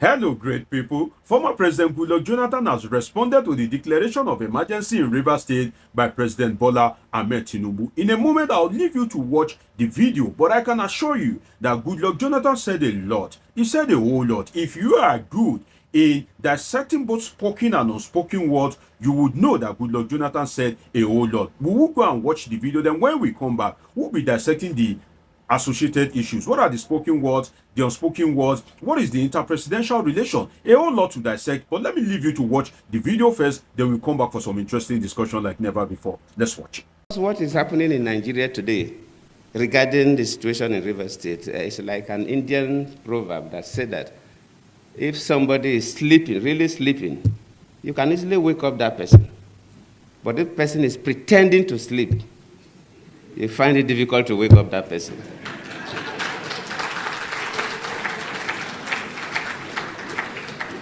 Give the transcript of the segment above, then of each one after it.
Hello, great people. Former President Goodluck Jonathan has responded to the declaration of emergency in Rivers State by President Bola Tinubu. In a moment, I'll leave you to watch the video, but I can assure you that Goodluck Jonathan said a lot. He said a whole lot. If you are good in dissecting both spoken and unspoken words, you would know that Goodluck Jonathan said a whole lot. We will go and watch the video. Then when we come back, we'll be dissecting the associated issues. What are the spoken words, the unspoken words? What is the interpresidential relation? A whole lot to dissect, but let me leave you to watch the video first, then we'll come back for some interesting discussion like never before. Let's watch. What is happening in Nigeria today regarding the situation in Rivers State is like an Indian proverb that said that if somebody is sleeping, really sleeping, you can easily wake up that person. But if the person is pretending to sleep, you find it difficult to wake up that person.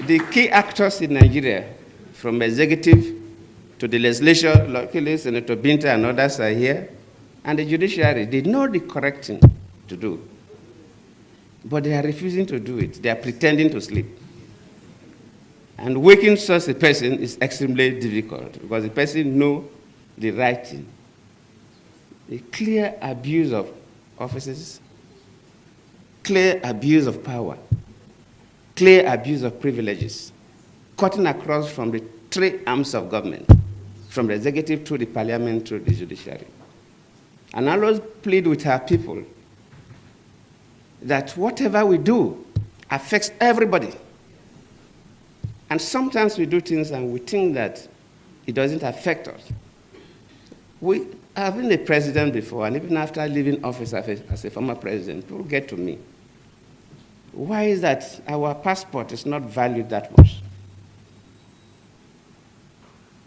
The key actors in Nigeria, from executive to the legislature, luckily Senator Binta and others are here, and the judiciary, they know the correct thing to do. But they are refusing to do it. They are pretending to sleep. And waking such a person is extremely difficult because the person knows the right thing. A clear abuse of offices, clear abuse of power, clear abuse of privileges, cutting across from the three arms of government, from the executive to the parliament to the judiciary. And I always plead with our people that whatever we do affects everybody. And sometimes we do things and we think that it doesn't affect us. I've been a president before, and even after leaving office as a former president, people get to me. Why is that our passport is not valued that much?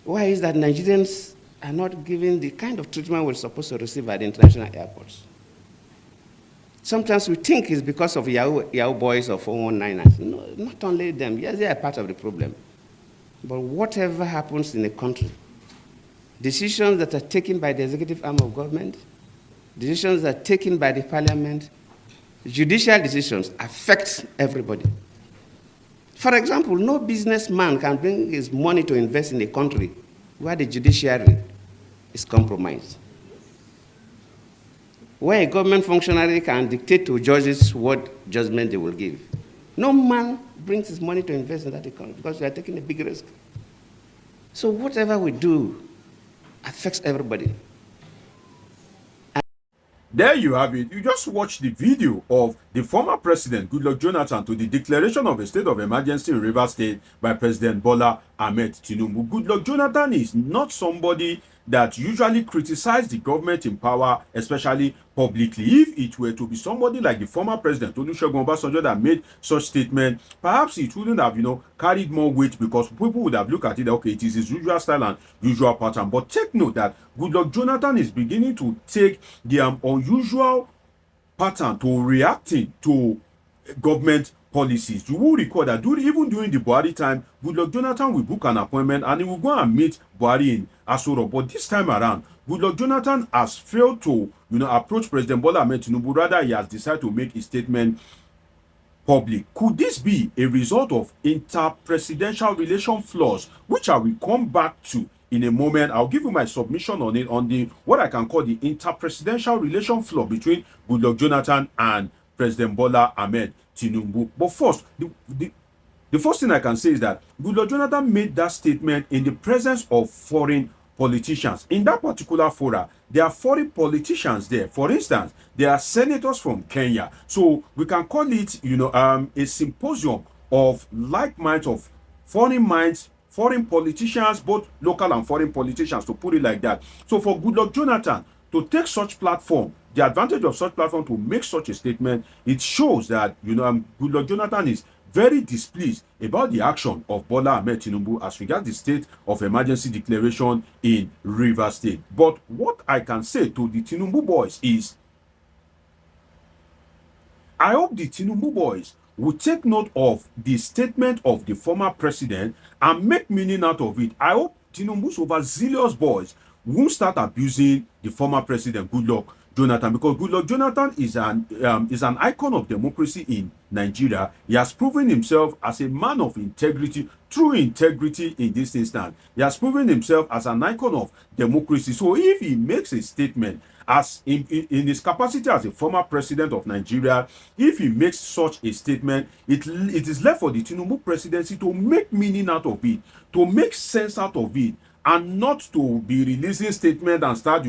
Why is that Nigerians are not given the kind of treatment we're supposed to receive at the international airports? Sometimes we think it's because of Yahoo boys or 419ers. No, not only them. Yes, they are part of the problem. But whatever happens in a country, decisions that are taken by the executive arm of government, decisions that are taken by the parliament, judicial decisions affect everybody. For example, no businessman can bring his money to invest in a country where the judiciary is compromised, where a government functionary can dictate to judges what judgment they will give. No man brings his money to invest in that economy because we are taking a big risk. So whatever we do affects everybody. There you have it. You just watched the video of the former president, Goodluck Jonathan, to the declaration of a state of emergency in Rivers State by President Bola Tinubu. Goodluck Jonathan is not somebody that usually criticizes the government in power, especially publicly. If it were to be somebody like the former president, Olusegun Obasanjo, that made such statement, perhaps it wouldn't have, carried more weight because people would have looked at it, okay, it is his usual style and usual pattern. But take note that Goodluck Jonathan is beginning to take the unusual pattern to reacting to government policies. You will recall that even during the Buhari time, Goodluck Jonathan will book an appointment and he will go and meet Buhari in Asoro. But this time around, Goodluck Jonathan has failed to, approach President Bola Tinubu. Rather, he has decided to make a statement public. Could this be a result of interpresidential relation flaws, which I will come back to in a moment? I'll give you my submission on it, on the what I can call the interpresidential relation flaw between Goodluck Jonathan and President Bola Tinubu. But first, the first thing I can say is that Goodluck Jonathan made that statement in the presence of foreign politicians. In that particular fora, there are foreign politicians there. For instance, there are senators from Kenya. So we can call it, a symposium of like minds, of foreign minds, foreign politicians, both local and foreign politicians, to put it like that. So for Goodluck Jonathan to take such platform, the advantage of such platform to make such a statement, it shows that, Goodluck Jonathan is very displeased about the action of Bola Tinubu as regards the state of emergency declaration in Rivers State. But what I can say to the Tinubu boys is, I hope the Tinubu boys will take note of the statement of the former president and make meaning out of it. I hope Tinubu's overzealous boys won't start abusing the former president, Goodluck Jonathan, because Goodluck Jonathan is an icon of democracy in Nigeria. He has proven himself as a man of integrity, true integrity in this instance. He has proven himself as an icon of democracy. So if he makes a statement as in his capacity as a former president of Nigeria, if he makes such a statement, it is left for the Tinubu presidency to make meaning out of it, to make sense out of it, and not to be releasing statement and start,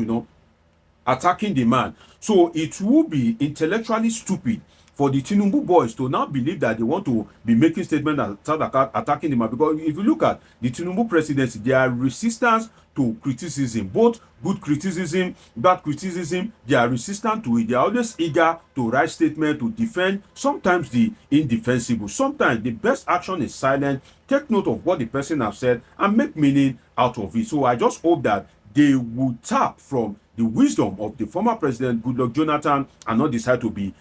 attacking the man. So it will be intellectually stupid for the Tinubu boys to now believe that they want to be making statements and start attacking the man. Because if you look at the Tinubu presidency, their resistance to criticism, both good criticism, bad criticism, they are resistant to it. They are always eager to write statements, to defend sometimes the indefensible. Sometimes the best action is silent. Take note of what the person has said and make meaning out of it. So I just hope that they will tap from the wisdom of the former president Goodluck Jonathan and not decide to be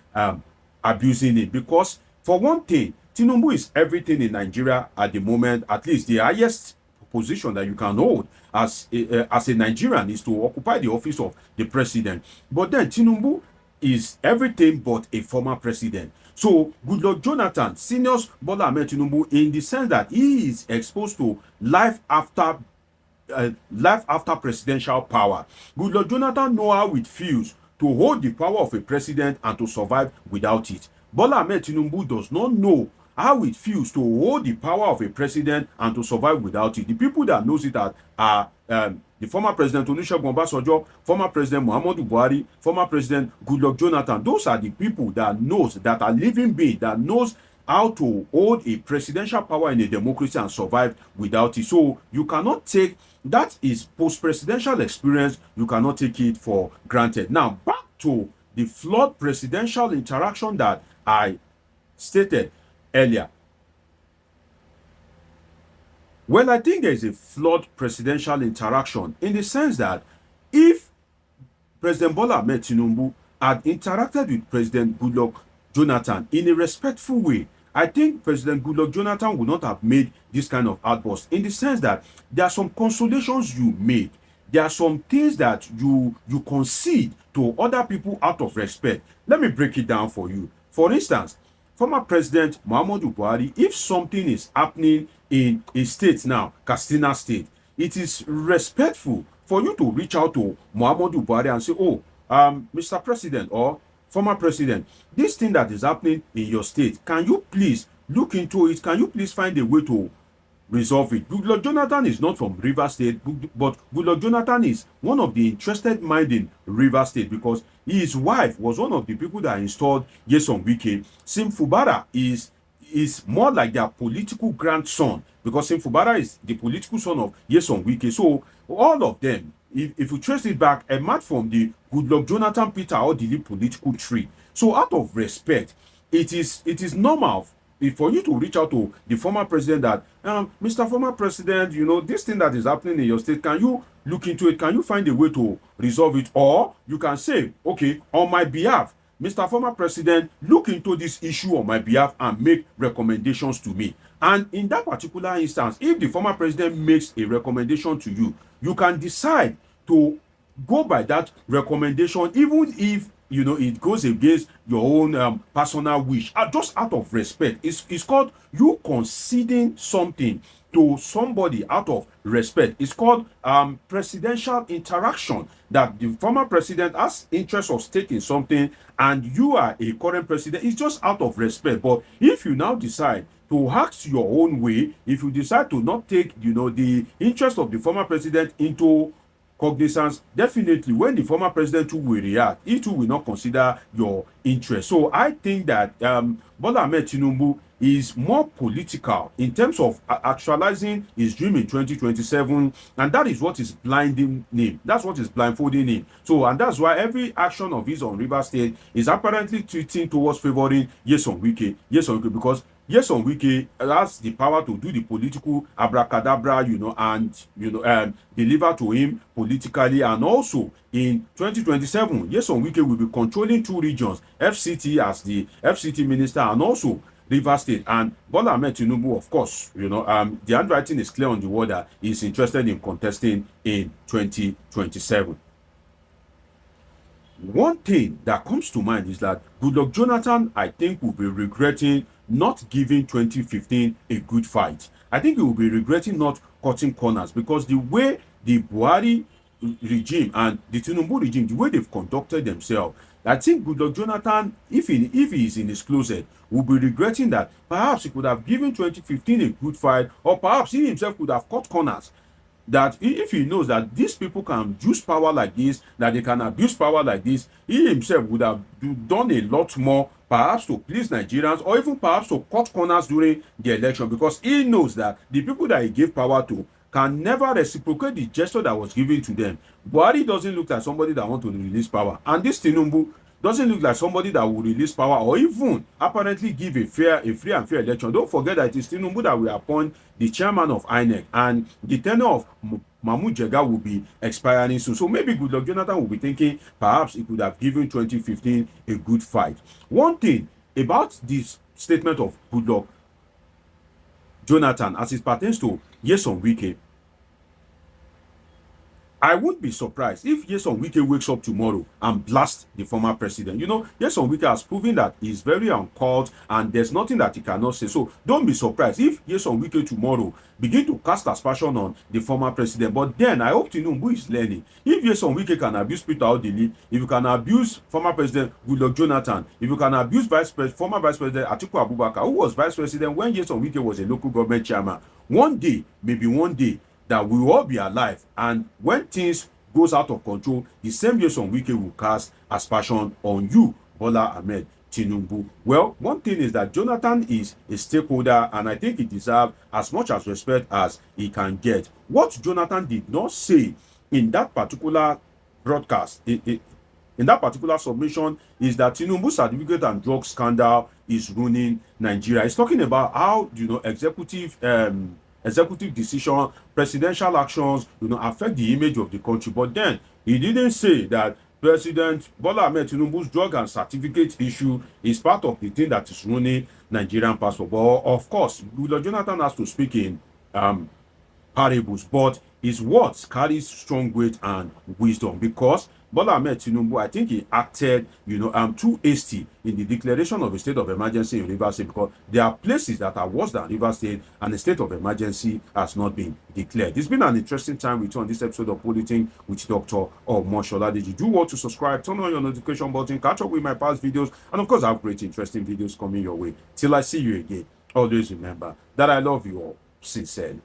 abusing it. Because for one thing, Tinubu is everything in Nigeria at the moment. At least the highest position that you can hold as a Nigerian is to occupy the office of the president. But then Tinubu is everything but a former president. So Goodluck Jonathan seniors Bola Tinubu in the sense that he is exposed to life after presidential power. Goodluck Jonathan know how it feels to hold the power of a president and to survive without it. Bola Tinubu does not know how it feels to hold the power of a president and to survive without it. The people that knows it are the former president Olusegun Obasanjo, former president Muhammadu Buhari, former president Goodluck Jonathan. Those are the people that knows, that are living beings, that knows how to hold a presidential power in a democracy and survive without it. So you cannot take that is post-presidential experience. You cannot take it for granted. Now back to the flawed presidential interaction that I stated earlier. Well, I think there is a flawed presidential interaction in the sense that if President Bola Tinubu had interacted with President Goodluck Jonathan in a respectful way, I think President Goodluck Jonathan would not have made this kind of outburst, in the sense that there are some consolations you make. There are some things that you concede to other people out of respect. Let me break it down for you. For instance, former President Muhammadu Buhari, if something is happening in a state now, Katsina State, it is respectful for you to reach out to Muhammadu Buhari and say, Mr. President or former president, this thing that is happening in your state, can you please look into it? Can you please find a way to resolve it? Goodluck Jonathan is not from Rivers State, but Goodluck Jonathan is one of the interested mind in Rivers State because his wife was one of the people that installed Nyesom Wike. Sim Fubara is more like their political grandson because Sim Fubara is the political son of Nyesom Wike. So all of them, if you trace it back, emerged from the Goodluck Jonathan Peter Odili political tree. So out of respect, it is normal for you to reach out to the former president that, Mr. Former President, this thing that is happening in your state, can you look into it? Can you find a way to resolve it? Or you can say, okay, on my behalf, Mr. Former President, look into this issue on my behalf and make recommendations to me. And in that particular instance, if the former president makes a recommendation to you, you can decide to go by that recommendation, even if it goes against your own personal wish, just out of respect. It's called you conceding something to somebody out of respect. It's called presidential interaction, that the former president has interest of stake in something and you are a current president. It's just out of respect. But if you now decide to act your own way, if you decide to not take the interest of the former president into cognizance, definitely when the former president too will react, he too will not consider your interest. So I think that Bola Tinubu is more political in terms of actualizing his dream in 2027, and that is what is blinding him. That's what is blindfolding him. So, and that's why every action of his on Rivers State is apparently tweeting towards favoring Nyesom Wike, because Nyesom Wike has the power to do the political abracadabra, and deliver to him politically. And also in 2027, Nyesom Wike will be controlling two regions, FCT as the FCT minister and also Rivers State. And Bola Tinubu, of course, the handwriting is clear on the wall that he is interested in contesting in 2027. one thing that comes to mind is that Goodluck Jonathan, I think, will be regretting not giving 2015 a good fight. I think he will be regretting not cutting corners, because the way the Buhari regime and the Tinubu regime, the way they've conducted themselves, I think Goodluck Jonathan, if he is in his closet, will be regretting that perhaps he could have given 2015 a good fight, or perhaps he himself could have cut corners. That if he knows that these people can use power like this, that they can abuse power like this, he himself would have done a lot more, perhaps to please Nigerians, or even perhaps to cut corners during the election, because he knows that the people that he gave power to can never reciprocate the gesture that was given to them. Buhari doesn't look like somebody that wants to release power, and this Tinubu doesn't look like somebody that will release power or even apparently give a free and fair election. Don't forget that it is Tinubu that will appoint the chairman of INEC, and the tenure of Mahmoud Jega will be expiring soon. So maybe Goodluck Jonathan will be thinking perhaps he could have given 2015 a good fight. One thing about this statement of Goodluck Jonathan as it pertains to Nyesom Wike, I won't be surprised if Nyesom Wike wakes up tomorrow and blasts the former president. You know, Nyesom Wike has proven that he's very uncalled and there's nothing that he cannot say. So don't be surprised if Nyesom Wike tomorrow begin to cast aspersion on the former president. But then I hope Tinubu is learning. If Nyesom Wike can abuse Peter Odili, if you can abuse former president Goodluck Jonathan, if you can abuse former vice president Atiku Abubakar, who was vice president when Nyesom Wike was a local government chairman, one day, maybe one day, that we will all be alive, and when things goes out of control, the same Nyesom Wike will cast aspersion on you, Bola Ahmed Tinubu. Well, one thing is that Jonathan is a stakeholder, and I think he deserves as much as respect as he can get. What Jonathan did not say in that particular broadcast, in that particular submission, is that Tinubu's certificate and drug scandal is ruining Nigeria. He's talking about how, you know, executive decision, presidential actions, you know, affect the image of the country. But then he didn't say that President Bola Ahmed Tinubu's drug and certificate issue is part of the thing that is ruining Nigerian passport. But of course, Goodluck Jonathan has to speak in parables, but his words carry strong weight and wisdom, because Bola Ahmed Tinubu, I think he acted, you know, too hasty in the declaration of a state of emergency in Rivers State, because there are places that are worse than Rivers State and a state of emergency has not been declared. It's been an interesting time with you on this episode of Bulletin with Dr. Omoshola. Did you do want to subscribe, turn on your notification button, catch up with my past videos, and of course I have great interesting videos coming your way. Till I see you again, always remember that I love you all sincerely.